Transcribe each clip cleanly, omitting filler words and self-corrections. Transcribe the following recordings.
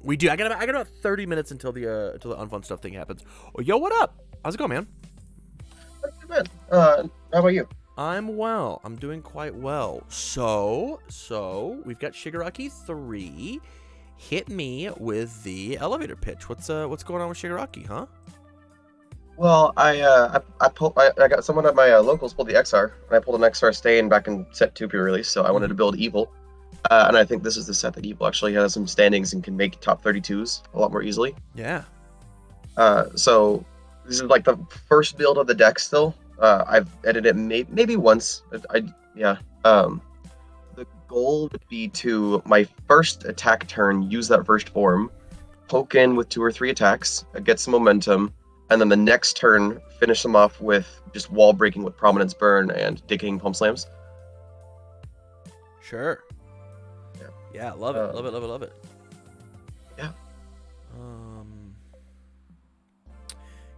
We do. I got about 30 minutes until the unfun stuff thing happens. Oh, yo, what up? How's it going, man? Not too bad. How about you? I'm well. I'm doing quite well. So we've got Shigaraki 3. Hit me with the elevator pitch. What's going on with Shigaraki, huh? Well, I got someone at my locals pulled the XR, and I pulled an XR stain back in set 2 pre-release, so I wanted to build Evil. And I think this is the set that Evil actually has some standings and can make top 32s a lot more easily. Yeah. So this is like the first build of the deck still. I've edited it maybe once. Yeah. The goal would be to my first attack turn use that first form, poke in with 2 or 3 attacks, get some momentum, and then the next turn finish them off with just wall breaking with Prominence Burn and Decaying Palm Slams. Sure. Yeah. Yeah, love it. Love it. Yeah.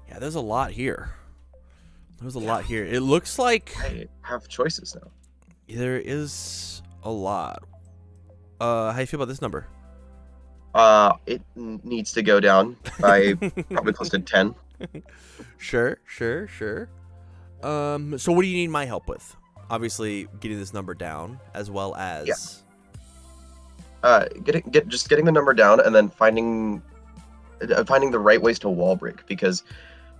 Yeah, there's a lot here. There's a lot here. It looks like I have choices now. there is a lot. How you feel about this number? It needs to go down by probably close to 10. Sure. So what do you need my help with? Obviously, getting this number down, as well as Getting the number down and then finding the right ways to wall break, because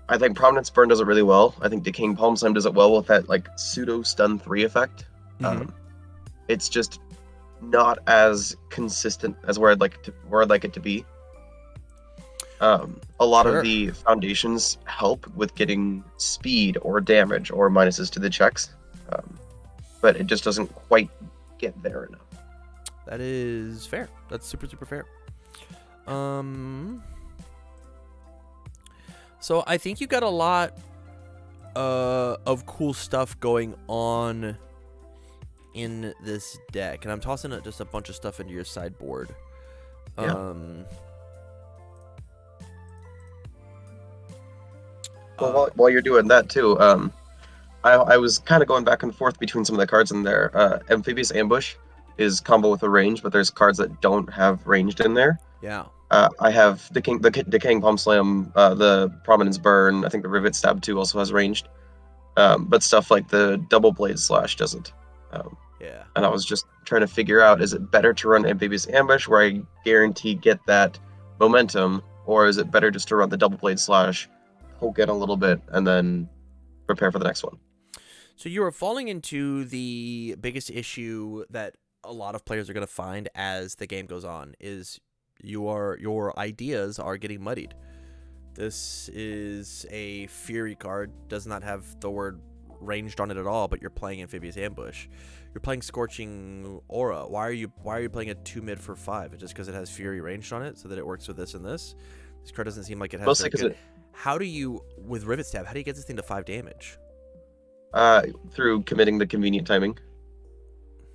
I think Prominence Burn does it really well. I think Decaying Palm Slam does it well with that like pseudo stun 3 effect. It's just not as consistent as where I'd like it to be. A lot of the foundations help with getting speed or damage or minuses to the checks, but it just doesn't quite get there enough. That is fair. That's super fair. So I think you got a lot of cool stuff going on in this deck, and I'm tossing just a bunch of stuff into your sideboard. Yeah. Well, while you're doing that too, I was kind of going back and forth between some of the cards in there. Amphibious Ambush is combo with a range, but there's cards that don't have ranged in there. Yeah. I have the Decaying Palm Slam, the Prominence Burn. I think the Rivet Stab 2 also has ranged, but stuff like the Double Blade Slash doesn't. Yeah. And I was just trying to figure out, is it better to run Amphibious Ambush where I guarantee get that momentum, or is it better just to run the Double Blade Slash, poke in a little bit, and then prepare for the next one? So you are falling into the biggest issue that a lot of players are going to find as the game goes on, is your ideas are getting muddied. This is a Fury card, does not have the word ranged on it at all, but you're playing Amphibious Ambush. You're playing Scorching Aura. Why are you playing a 2 mid for 5? Just because it has Fury ranged on it, so that it works with this and this? This card doesn't seem like it has. Mostly because how do you, with Rivet Stab, how do you get this thing to 5 damage? Through committing the convenient timing.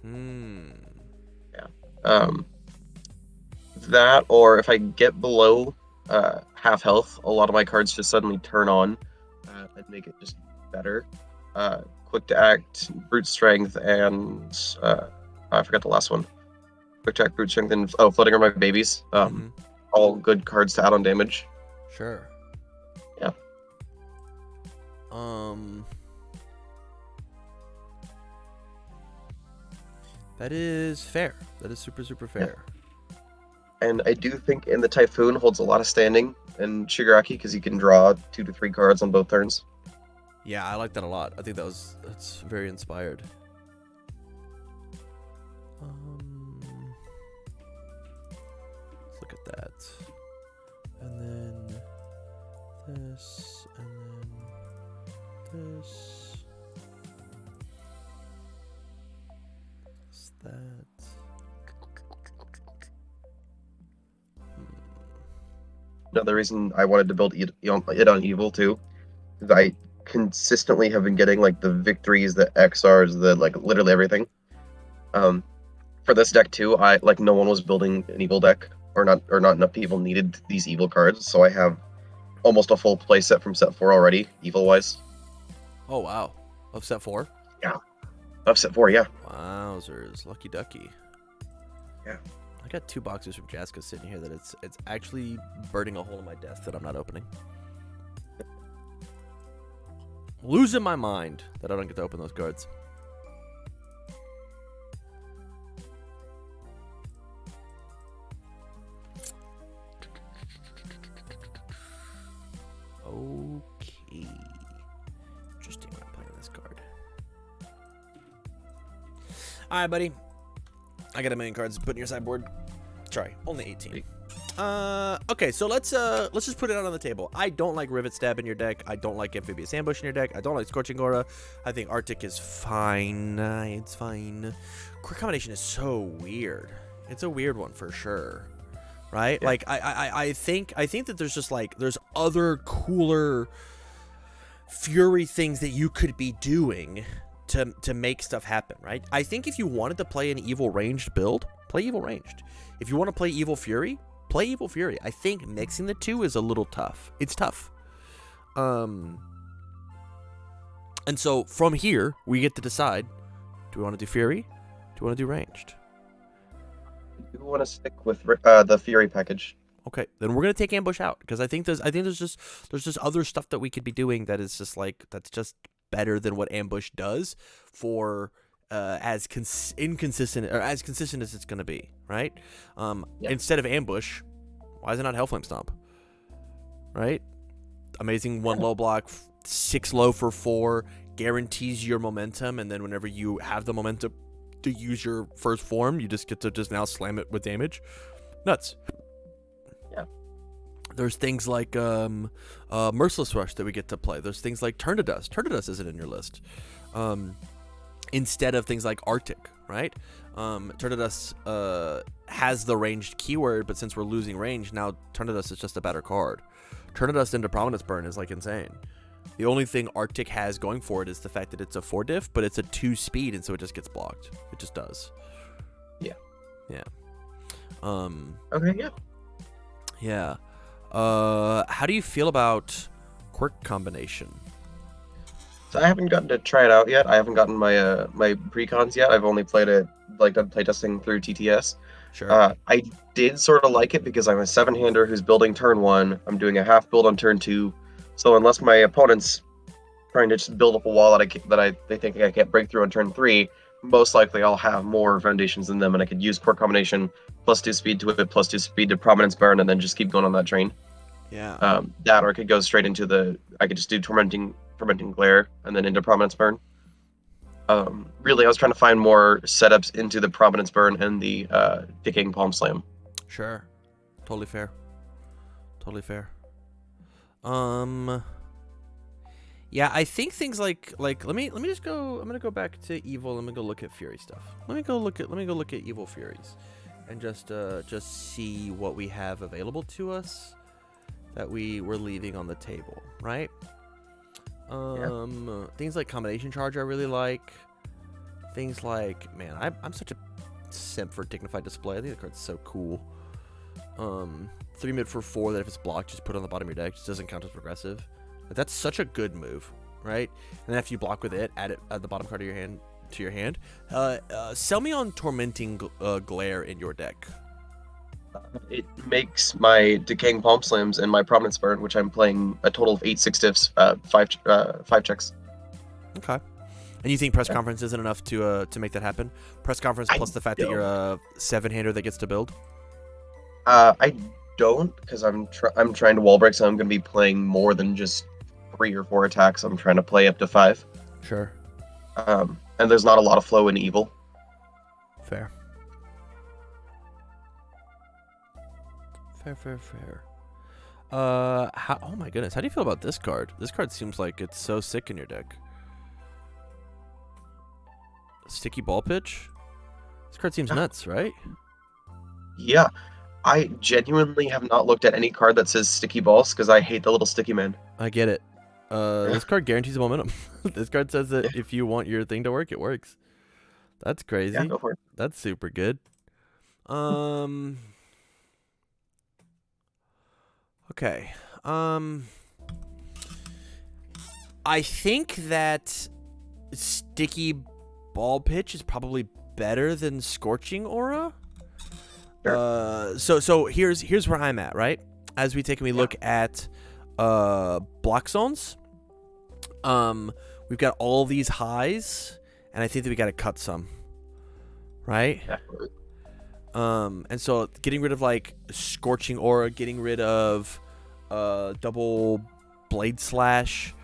Yeah. That, or if I get below half health, a lot of my cards just suddenly turn on and make it just better. Quick to Act, Brute Strength, and I forgot the last one. Quick to Act, Brute Strength, and Floating Are My Babies. All good cards to add on damage. Sure. Yeah. That is fair. That is super fair. Yeah. And I do think in the Typhoon holds a lot of standing in Shigaraki, because you can draw 2 to 3 cards on both turns. Yeah, I like that a lot. I think that's very inspired. Let's look at that. And then this, and then this. What's that? Another reason I wanted to build it on Evil too, is I consistently have been getting like the victories, the XRs, the like literally everything. For this deck too, I like no one was building an Evil deck, or not enough people needed these Evil cards, so I have almost a full play set from set 4 already, Evil wise. Oh wow, of set 4? Yeah, of set 4, yeah. Wowzers, lucky ducky. Yeah. I got 2 boxes from Jaska sitting here that it's actually burning a hole in my desk that I'm not opening. Losing my mind that I don't get to open those cards. Okay. Interesting. I'm playing this card. All right, buddy. I got 1 million cards to put in your sideboard. Sorry, only 18. Okay, so let's just put it out on the table. I don't like Rivet Stab in your deck. I don't like Amphibious Ambush in your deck. I don't like Scorching Aura. I think Arctic is fine. It's fine. Core Combination is so weird. It's a weird one for sure, right? Yeah. Like I think that there's just like there's other cooler Fury things that you could be doing to make stuff happen, right? I think if you wanted to play an evil ranged build, play evil ranged. If you want to play evil Fury, play evil Fury. I think mixing the two is a little tough. It's tough. And so from here, we get to decide, do we want to do Fury? Do we want to do ranged? We want to stick with the Fury package. Okay, then we're gonna take Ambush out because I think there's just other stuff that we could be doing that is just like that's just better than what Ambush does for as inconsistent or as consistent as it's gonna be, right? Instead of Ambush, why is it not Hellflame Stomp? Right? Amazing 1 low block, 6 low for 4, guarantees your momentum, and then whenever you have the momentum to use your first form, you just get to just now slam it with damage. Nuts. Yeah. There's things like Merciless Rush that we get to play. There's things like Turn to Dust. Turn to Dust isn't in your list. Instead of things like Arctic, right? Turn to Dust has the ranged keyword, but since we're losing range, now Turn to Dust is just a better card. Turn to Dust into Prominence Burn is like insane. The only thing Arctic has going for it is the fact that it's a 4 diff, but it's a 2 speed, and so it just gets blocked. It just does. Yeah. Yeah. Okay, yeah. Yeah. How do you feel about Quirk Combination? So I haven't gotten to try it out yet. I haven't gotten my my precons yet. I've only played it, like, done playtesting through TTS. Sure. I did sort of like it because I'm a 7-hander who's building turn 1. I'm doing a half build on turn 2. So unless my opponent's trying to just build up a wall that they think I can't break through on turn 3, most likely I'll have more foundations than them, and I could use Quirk Combination +2 speed to it, +2 speed to Prominence Burn, and then just keep going on that train. Yeah. That, or I could go straight into I could just do Tormenting Glare and then into Prominence Burn. Really, I was trying to find more setups into the Prominence Burn and the Decaying Palm Slam. Sure. Totally fair. Totally fair. Yeah, I think things like let me just go. I'm gonna go back to evil. I'm gonna go look at Fury stuff. Let me go look at evil Furies, and just see what we have available to us that we're leaving on the table, right? Things like Combination Charge I really like. Things like, man, I'm such a simp for Dignified Display. I think the card's so cool. 3 mid for 4 that if it's blocked, just put it on the bottom of your deck. It doesn't count as progressive. But that's such a good move, right? And then after you block with it, add it at the bottom card of your hand to your hand. Sell me on Tormenting Glare in your deck. It makes my Decaying Palm Slams and my Prominence Burn, which I'm playing a total of 8 6 diffs, 5 checks. Okay. And you think Press Conference isn't enough to make that happen? Press Conference plus the fact that you're a 7-hander that gets to build? I don't, because I'm trying to wall break, so I'm going to be playing more than just 3 or 4 attacks. I'm trying to play up to 5. Sure. And there's not a lot of flow in evil. Fair. Fair. Oh my goodness, how do you feel about this card? This card seems like it's so sick in your deck. Sticky Ball Pitch? This card seems nuts, right? Yeah. I genuinely have not looked at any card that says Sticky Balls because I hate the little sticky man. I get it. This card guarantees momentum. This card says that if you want your thing to work, it works. That's crazy. Yeah, go for it. That's super good. Okay. I think that Sticky Ball Pitch is probably better than Scorching Aura. Sure. So here's where I'm at, right? As we look at block zones, we've got all these highs, and I think that we got to cut some, right? Definitely. And so getting rid of like Scorching Aura, getting rid of double Blade Slash,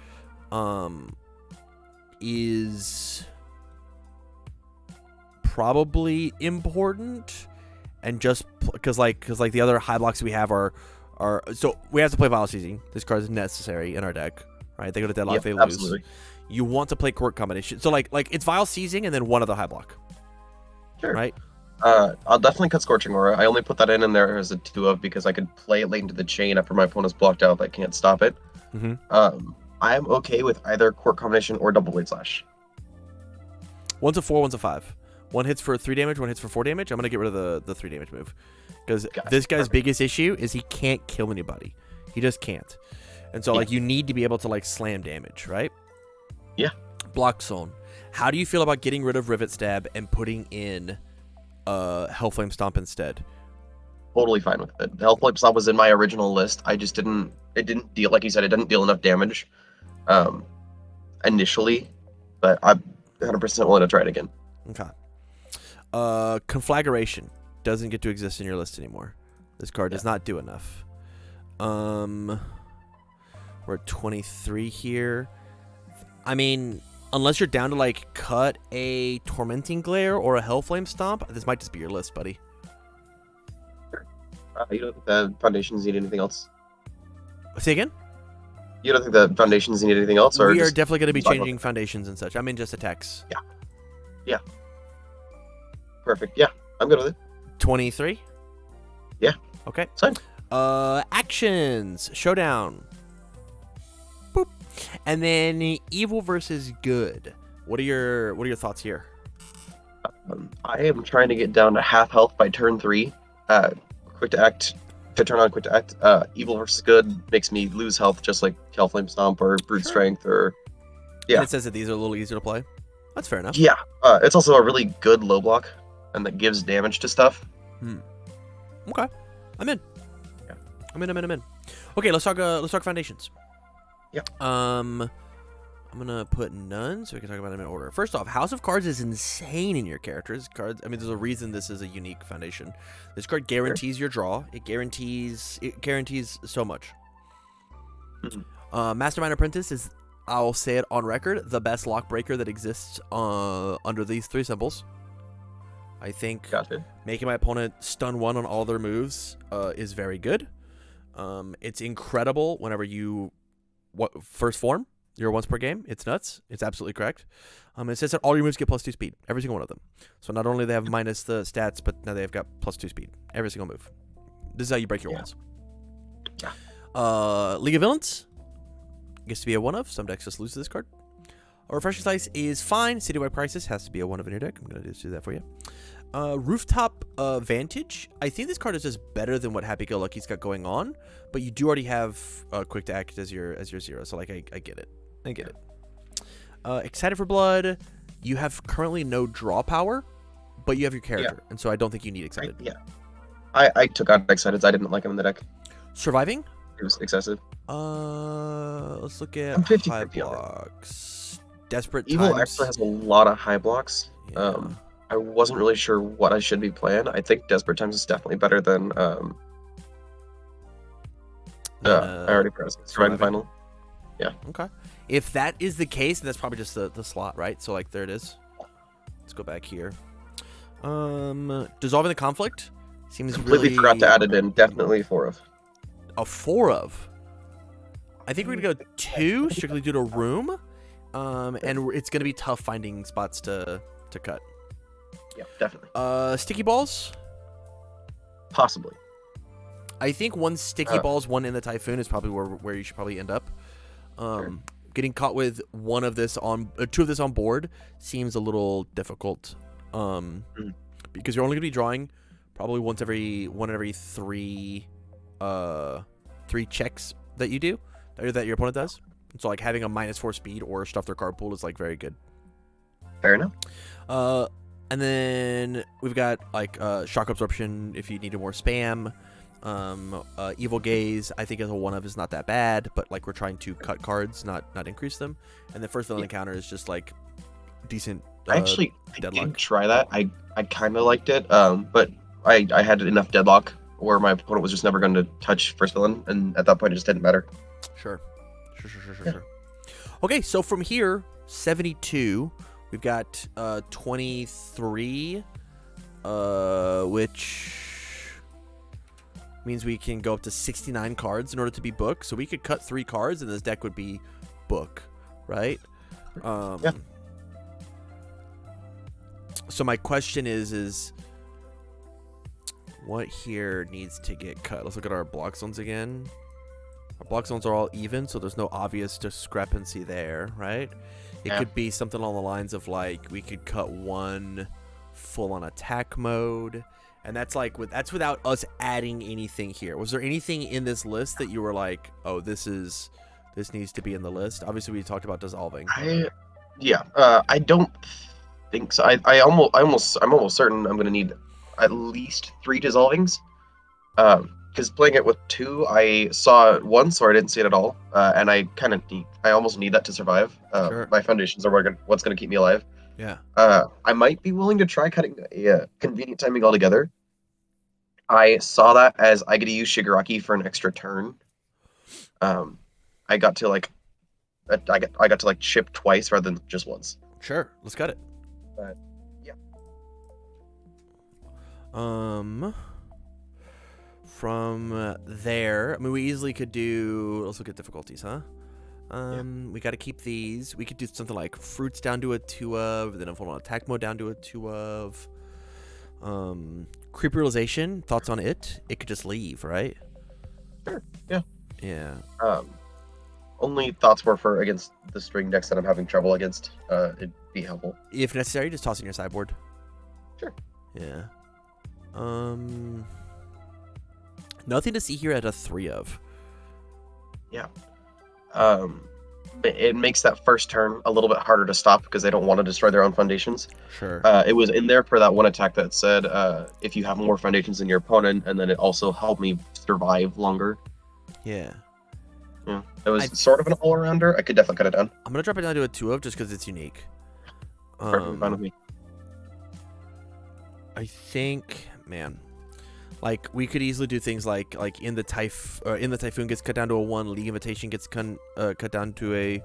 is probably important. And just because the other high blocks we have are so we have to play Finalizing. This card is necessary in our deck, right? They go to deadlock, they lose. Absolutely. You want to play Quirk combination. So like it's Vile Seizing and then one other high block. Sure. Right? I'll definitely cut Scorching Aura. I only put that in there as a 2-of because I could play it late into the chain after my opponent's blocked out. I can't stop it. Mm-hmm. I am okay with either Quirk combination or double Blade Slash. One's a 4, one's a 5. One hits for 3 damage, one hits for 4 damage. I'm going to get rid of the 3 damage move. Because this guy's biggest issue is he can't kill anybody. He just can't. And so, like, you need to be able to, like, slam damage, right? Yeah. Block Zone. How do you feel about getting rid of Rivet Stab and putting in Hellflame Stomp instead? Totally fine with it. Hellflame Stomp was in my original list. I just didn't... It didn't deal... Like you said, it didn't deal enough damage initially. But I'm 100% willing to try it again. Okay. Conflagration doesn't get to exist in your list anymore. This card does not do enough. We're at 23 here. I mean, unless you're down to like cut a Tormenting Glare or a Hellflame Stomp, this might just be your list, buddy. You don't think the Foundations need anything else? Say again? You don't think the Foundations need anything else? Or we are definitely going to be changing Foundations and such. I mean, just attacks. Yeah. Perfect. Yeah, I'm good with it. 23? Yeah. Okay. Fine. Actions. Showdown. Boop. And then evil versus good. What are your thoughts here? I am trying to get down to half health by turn 3. Quick to act. To turn on quick to act. Evil versus good makes me lose health, just like Hellflame Stomp or Brute Strength or. Yeah. And it says that these are a little easier to play. That's fair enough. Yeah. It's also a really good low block, and that gives damage to stuff. Okay. I'm in. Yeah. I'm in. Okay, let's talk Foundations. Yeah. I'm gonna put none so we can talk about them in order. First off, House of Cards is insane in your characters. Cards. I mean, there's a reason this is a unique foundation. This card guarantees your draw. It guarantees so much. Mastermind Apprentice is, I'll say it on record, the best lock breaker that exists under these 3 symbols. I think making my opponent stun 1 on all their moves is very good. It's incredible whenever you first form. You're once per game. It's nuts. It's absolutely correct. It says that all your moves get +2 speed. Every single one of them. So not only they have minus the stats, but now they've got +2 speed. Every single move. This is how you break your walls. Yeah. League of Villains gets to be a 1-of. Some decks just lose to this card. Refreshing Slice is fine. Citywide Crisis has to be a 1-of in your deck. I'm going to just do that for you. Rooftop Vantage. I think this card is just better than what Happy Go Lucky's got going on, but you do already have Quick to Act as your 0. So like I get it. Excited for Blood. You have currently no draw power, but you have your character, and so I don't think you need Excited. I took out Excited. I didn't like him in the deck. Surviving. It was excessive. Let's look at high blocks. Desperate Evil Times. actually has a lot of high blocks. Yeah. I wasn't really sure what I should be playing. I think Desperate Times is definitely better than I already pressed Surviving Final. Yeah. Okay. If that is the case, then that's probably just the slot, right? So like there it is. Let's go back here. Dissolving the Conflict seems completely forgot to add it in. Definitely 4-of. A 4-of. I think we're gonna go 2 strictly due to room. And it's gonna be tough finding spots to cut. Yeah, definitely. Sticky Balls. Possibly. I think 1 Sticky Balls, 1 in the Typhoon is probably where you should probably end up. Sure. Getting caught with 1 of this on 2 of this on board seems a little difficult. Because you're only gonna be drawing probably one every 3 checks that you do that your opponent does. So like having a -4 speed or stuff their card pool is like very good. Fair enough. And then we've got like shock absorption if you needed more spam. Evil gaze, I think as a one of is not that bad, but like we're trying to cut cards, not increase them. And the first villain encounter is just like decent. I did try that. I kind of liked it, but I had enough deadlock where my opponent was just never going to touch first villain, and at that point it just didn't matter. Sure. Okay, so from here, 72, we've got 23, which means we can go up to 69 cards in order to be book. So we could cut 3 cards, and this deck would be book, right? Yeah. So my question is what here needs to get cut? Let's look at our block zones again. Our block zones are all even, so there's no obvious discrepancy there, right? It could be something along the lines of like we could cut 1 full-on attack mode, and that's like that's without us adding anything here. Was there anything in this list that you were like, oh, this needs to be in the list? Obviously, we talked about dissolving. I don't think so. I'm almost certain I'm gonna need at least 3 dissolvings. Because playing it with 2, I saw it once, or I didn't see it at all, and I almost need that to survive. Sure. My foundations are what's gonna keep me alive. Yeah. I might be willing to try cutting a convenient timing altogether. I saw that as I get to use Shigaraki for an extra turn. I got to like chip twice rather than just once. Sure, let's cut it. Yeah. From there, I mean, we easily could do. Let's look at difficulties, huh? We got to keep these. We could do something like fruits down to a 2 of, then a full-on attack mode down to a 2 of. Creep realization. Thoughts on it? It could just leave, right? Sure. Yeah. Yeah. Only thoughts were for against the string decks that I'm having trouble against. It'd be helpful. If necessary, just toss in your sideboard. Sure. Yeah. Nothing to see here at a 3 of. Yeah. It makes that first turn a little bit harder to stop because they don't want to destroy their own foundations. Sure. It was in there for that one attack that said if you have more foundations than your opponent, and then it also helped me survive longer. Yeah. Yeah. It was sort of an all-arounder. I could definitely cut it down. I'm going to drop it down to a 2 of just because it's unique. Perfectly fine with me. I think, man, like we could easily do things like in the typhoon gets cut down to a 1, League Invitation gets cut down to a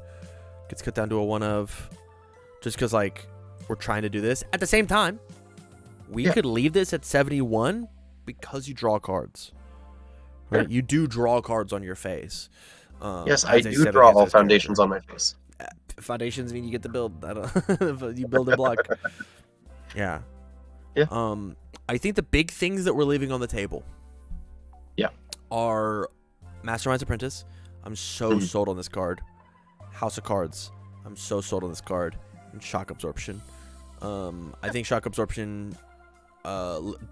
1 of, just because like we're trying to do this at the same time. We could leave this at 71 because you draw cards, right? Sure. You do draw cards on your face. Yes, I do draw all foundations on my face. Foundations mean you get to build. You build a block. Yeah. Yeah. I think the big things that we're leaving on the table are Mastermind's Apprentice. I'm so sold on this card. House of Cards. I'm so sold on this card. And Shock Absorption. I think Shock Absorption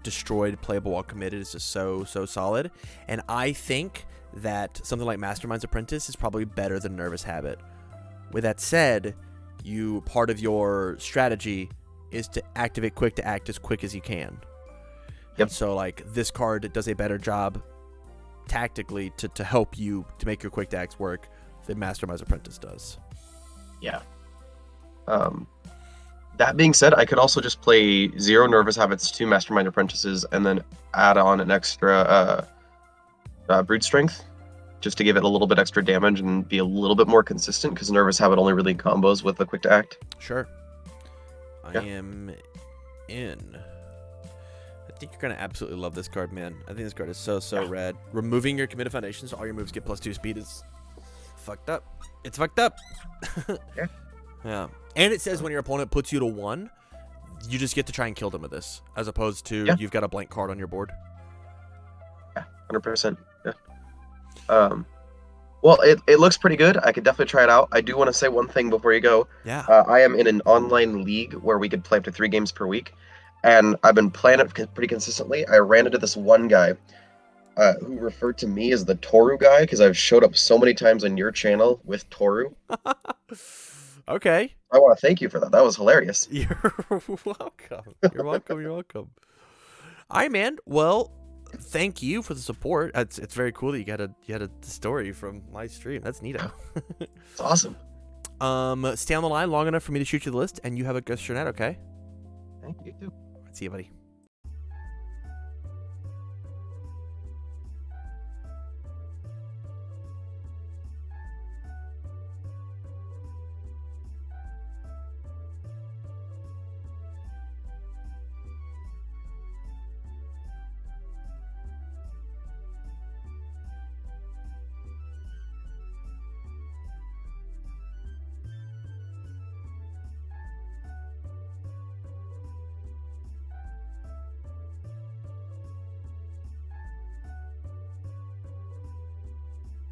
destroyed playable while committed is just so solid. And I think that something like Mastermind's Apprentice is probably better than Nervous Habit. With that said, part of your strategy is to activate quick to act as quick as you can. Yep. So like this card does a better job tactically to help you to make your quick to acts work than Mastermind's Apprentice does. Yeah. That being said, I could also just play 0 Nervous Habits, 2 Mastermind Apprentices, and then add on an extra Brute Strength, just to give it a little bit extra damage and be a little bit more consistent, because Nervous Habit only really combos with the quick to act. Sure. I am in. I think you're going to absolutely love this card, man. I think this card is so rad. Removing your committed foundations so all your moves get +2 speed is fucked up. It's fucked up. Yeah. And it says when your opponent puts you to 1, you just get to try and kill them with this, as opposed to you've got a blank card on your board. Yeah, 100%. Yeah. Well, it looks pretty good. I could definitely try it out. I do want to say one thing before you go. Yeah. I am in an online league where we could play up to 3 games per week, and I've been playing it pretty consistently. I ran into this one guy who referred to me as the Toru guy because I've showed up so many times on your channel with Toru. Okay. I want to thank you for that. That was hilarious. You're welcome. You're welcome. You're welcome. All right, man. Well, thank you for the support. It's very cool that you had a story from my stream. That's neato. It's awesome. Stay on the line long enough for me to shoot you the list, and you have a good night. Okay. Thank you too. See you, buddy.